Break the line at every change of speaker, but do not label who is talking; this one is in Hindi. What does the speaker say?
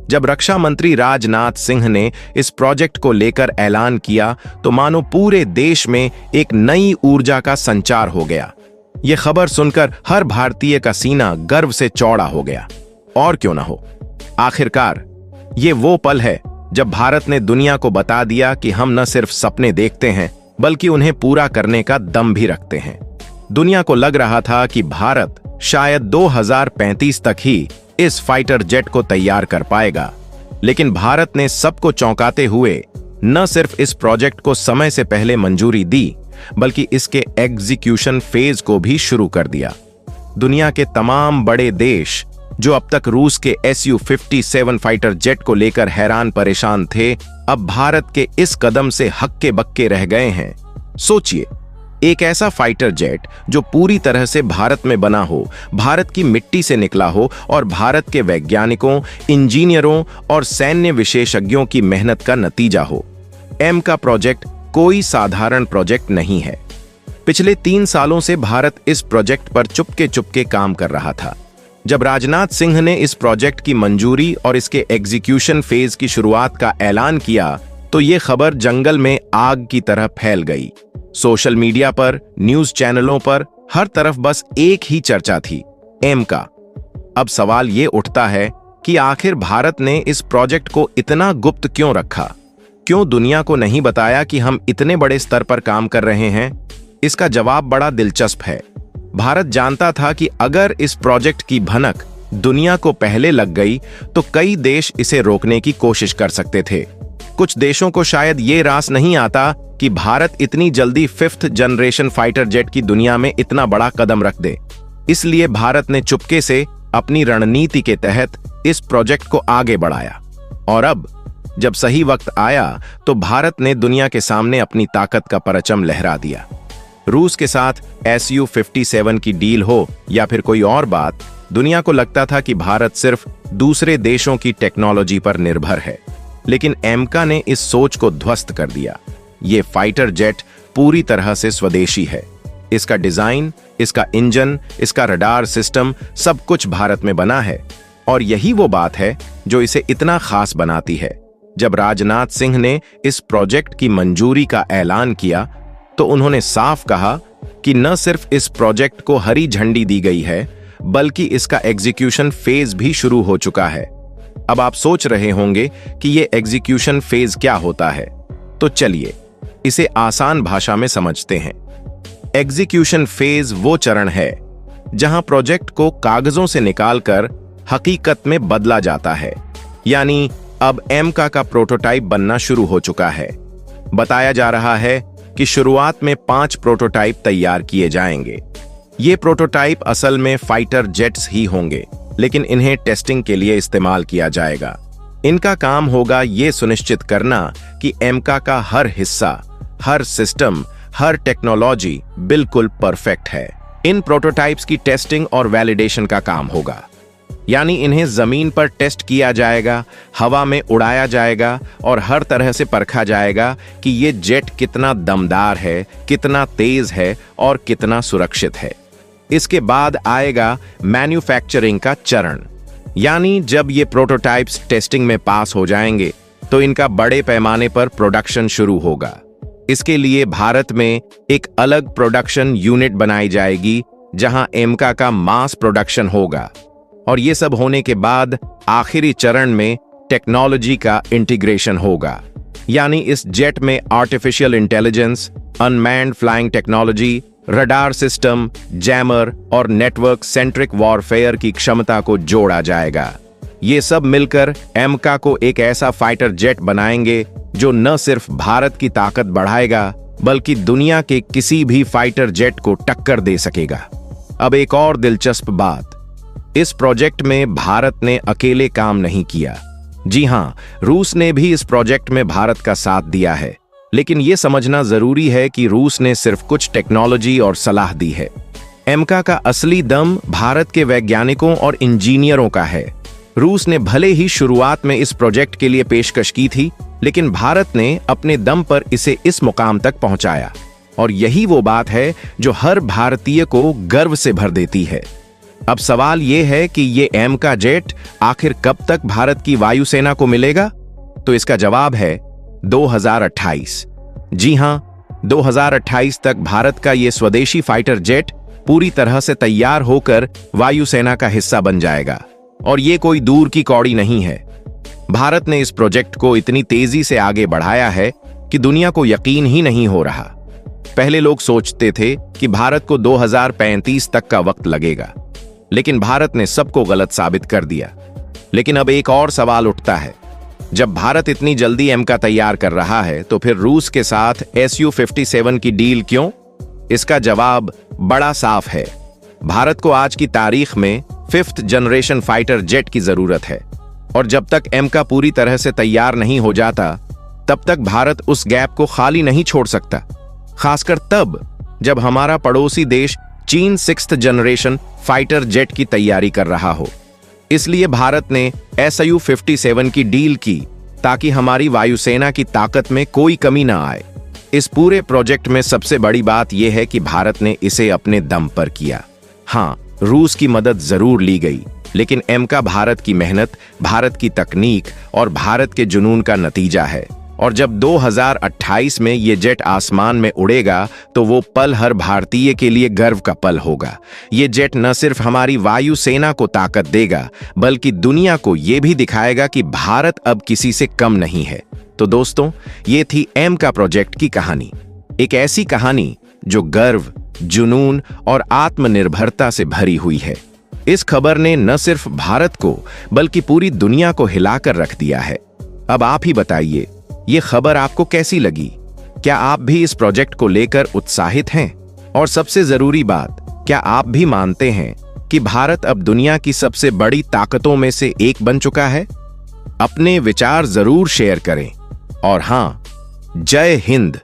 जब रक्षा मंत्री राजनाथ सिंह ने इस प्रोजेक्ट को लेकर ऐलान किया तो मानो पूरे देश में एक नई ऊर्जा का संचार हो गया। यह खबर सुनकर हर भारतीय का सीना गर्व से चौड़ा हो गया। और क्यों ना हो, आखिरकार ये वो पल है जब भारत ने दुनिया को बता दिया कि हम न सिर्फ सपने देखते हैं बल्कि उन्हें पूरा करने का दम भी रखते हैं। दुनिया को लग रहा था कि भारत शायद 2035 तक ही इस फाइटर जेट को तैयार कर पाएगा, लेकिन भारत ने सबको चौंकाते हुए न सिर्फ इस प्रोजेक्ट को समय से पहले मंजूरी दी बल्कि इसके एग्जीक्यूशन फेज को भी शुरू कर दिया। दुनिया के तमाम बड़े देश जो अब तक रूस के Su-57 फाइटर जेट को लेकर हैरान परेशान थे, अब भारत के इस कदम से हक्के बक्के रह गए हैं। सोचिए, एक ऐसा फाइटर जेट जो पूरी तरह से भारत में बना हो, भारत की मिट्टी से निकला हो और भारत के वैज्ञानिकों, इंजीनियरों और सैन्य विशेषज्ञों की मेहनत का नतीजा हो। एम का प्रोजेक्ट कोई साधारण प्रोजेक्ट नहीं है। पिछले 3 सालों से भारत इस प्रोजेक्ट पर चुपके चुपके काम कर रहा था। जब राजनाथ सिंह ने इस प्रोजेक्ट की मंजूरी और इसके एग्जीक्यूशन फेज की शुरुआत का ऐलान किया तो ये खबर जंगल में आग की तरह फैल गई। सोशल मीडिया पर, न्यूज चैनलों पर हर तरफ बस एक ही चर्चा थी, एम का। अब सवाल ये उठता है कि आखिर भारत ने इस प्रोजेक्ट को इतना गुप्त क्यों रखा? क्यों दुनिया को नहीं बताया कि हम इतने बड़े स्तर पर काम कर रहे हैं? इसका जवाब बड़ा दिलचस्प है। भारत जानता था कि अगर इस प्रोजेक्ट की भनक दुनिया को पहले लग गई तो कई देश इसे रोकने की कोशिश कर सकते थे। कुछ देशों को शायद ये रास नहीं आता कि भारत इतनी जल्दी 5th जनरेशन फाइटर जेट की दुनिया में इतना बड़ा कदम रख दे। इसलिए भारत ने चुपके से अपनी रणनीति के तहत इस प्रोजेक्ट को आगे बढ़ाया। और अब जब सही वक्त आया तो भारत ने दुनिया के सामने अपनी ताकत का परचम लहरा दिया। रूस के साथ Su-57 की डील हो या फिर कोई और बात, दुनिया को लगता था कि भारत सिर्फ दूसरे देशों की टेक्नोलॉजी पर निर्भर है। लेकिन एमका ने इस सोच को ध्वस्त कर दिया। ये फाइटर जेट पूरी तरह से स्वदेशी है। इसका डिजाइन, इसका इंजन, इसका रडार सिस्टम सब कुछ भारत में बना है। और यही वो बात है जो इसे इतना खास बनाती है। जब राजनाथ सिंह ने इस प्रोजेक्ट की मंजूरी का ऐलान किया तो उन्होंने साफ कहा कि न सिर्फ इस प्रोजेक्ट को हरी झंडी दी गई है बल्कि इसका एग्जीक्यूशन फेज भी शुरू हो चुका है। अब आप सोच रहे होंगे कि ये एग्जीक्यूशन फेज क्या होता है, तो चलिए इसे आसान भाषा में समझते हैं। एग्जीक्यूशन फेज वो चरण है जहां प्रोजेक्ट को कागजों से निकालकर हकीकत में बदला जाता है। यानी अब एमका का प्रोटोटाइप बनना शुरू हो चुका है। बताया जा रहा है कि शुरुआत में 5 प्रोटोटाइप तैयार किए जाएंगे। ये प्रोटोटाइप असल में फाइटर जेट्स ही होंगे, लेकिन इन्हें टेस्टिंग के लिए इस्तेमाल किया जाएगा। इनका काम होगा ये सुनिश्चित करना कि एमका का हर हिस्सा, हर सिस्टम, हर टेक्नोलॉजी बिल्कुल परफेक्ट है। इन प्रोटोटाइप्स की टेस्टिंग और वैलिडेशन का काम होगा। यानी इन्हें जमीन पर टेस्ट किया जाएगा, हवा में उड़ाया जाएगा और हर तरह से परखा जाएगा कि ये जेट कितना दमदार है, कितना तेज है और कितना सुरक्षित है। इसके बाद आएगा मैन्युफैक्चरिंग का चरण। यानी जब ये प्रोटोटाइप्स टेस्टिंग में पास हो जाएंगे तो इनका बड़े पैमाने पर प्रोडक्शन शुरू होगा। इसके लिए भारत में एक अलग प्रोडक्शन यूनिट बनाई जाएगी जहां एमका का मास प्रोडक्शन होगा। और ये सब होने के बाद आखिरी चरण में टेक्नोलॉजी का इंटीग्रेशन होगा। यानी इस जेट में artificial intelligence, unmanned flying technology, radar system, jammer और नेटवर्क सेंट्रिक वॉरफेयर की क्षमता को जोड़ा जाएगा। ये सब मिलकर एमका को एक ऐसा फाइटर जेट बनाएंगे जो न सिर्फ भारत की ताकत बढ़ाएगा बल्कि दुनिया के किसी भी फाइटर जेट को टक्कर दे सकेगा। अब एक और दिलचस्प बात, इस प्रोजेक्ट में भारत ने अकेले काम नहीं किया। जी हां, रूस ने भी इस प्रोजेक्ट में भारत का साथ दिया है। लेकिन यह समझना जरूरी है कि रूस ने सिर्फ कुछ टेक्नोलॉजी और सलाह दी है। एमका का असली दम भारत के वैज्ञानिकों और इंजीनियरों का है। रूस ने भले ही शुरुआत में इस प्रोजेक्ट के लिए पेशकश की थी, लेकिन भारत ने अपने दम पर इसे इस मुकाम तक पहुंचाया। और यही वो बात है जो हर भारतीय को गर्व से भर देती है। अब सवाल यह है कि ये एम का जेट आखिर कब तक भारत की वायुसेना को मिलेगा? तो इसका जवाब है 2028। जी हां, 2028 तक भारत का ये स्वदेशी फाइटर जेट पूरी तरह से तैयार होकर वायुसेना का हिस्सा बन जाएगा। और ये कोई दूर की कौड़ी नहीं है। भारत ने इस प्रोजेक्ट को इतनी तेजी से आगे बढ़ाया है कि दुनिया को यकीन ही नहीं हो रहा। पहले लोग सोचते थे कि भारत को 2035 तक का वक्त लगेगा, लेकिन भारत ने सबको गलत साबित कर दिया। लेकिन अब एक और सवाल उठता है, जब भारत इतनी जल्दी एम का तैयार कर रहा है तो फिर रूस के साथ Su-57 की डील क्यों? इसका जवाब बड़ा साफ है। भारत को आज की तारीख में 5th जनरेशन फाइटर जेट की जरूरत है, और जब तक एम का पूरी तरह से तैयार नहीं हो जाता तब तक भारत उस गैप को खाली नहीं छोड़ सकता, खासकर तब जब हमारा पड़ोसी देश चीन 6th जनरेशन फाइटर जेट की तैयारी कर रहा हो। इसलिए भारत ने Su-57 की डील की ताकि हमारी वायुसेना की ताकत में कोई कमी ना आए। इस पूरे प्रोजेक्ट में सबसे बड़ी बात यह है कि भारत ने इसे अपने दम पर किया। हाँ, रूस की मदद जरूर ली गई, लेकिन एम का भारत की मेहनत, भारत की तकनीक और भारत के जुनून का नतीजा है। और जब 2028 में ये जेट आसमान में उड़ेगा तो वो पल हर भारतीय के लिए गर्व का पल होगा। ये जेट न सिर्फ हमारी वायुसेना को ताकत देगा, बल्कि दुनिया को ये भी दिखाएगा कि भारत अब किसी से कम नहीं है। तो दोस्तों, ये थी एम का प्रोजेक्ट की कहानी। एक ऐसी कहानी जो गर्व, जुनून और आत्मनिर्भरता से भरी हुई है। इस खबर ने न सिर्फ भारत को बल्कि पूरी दुनिया को हिलाकर रख दिया है। अब आप ही बताइए, ये खबर आपको कैसी लगी? क्या आप भी इस प्रोजेक्ट को लेकर उत्साहित हैं? और सबसे जरूरी बात, क्या आप भी मानते हैं कि भारत अब दुनिया की सबसे बड़ी ताकतों में से एक बन चुका है? अपने विचार जरूर शेयर करें। और हां, जय हिंद।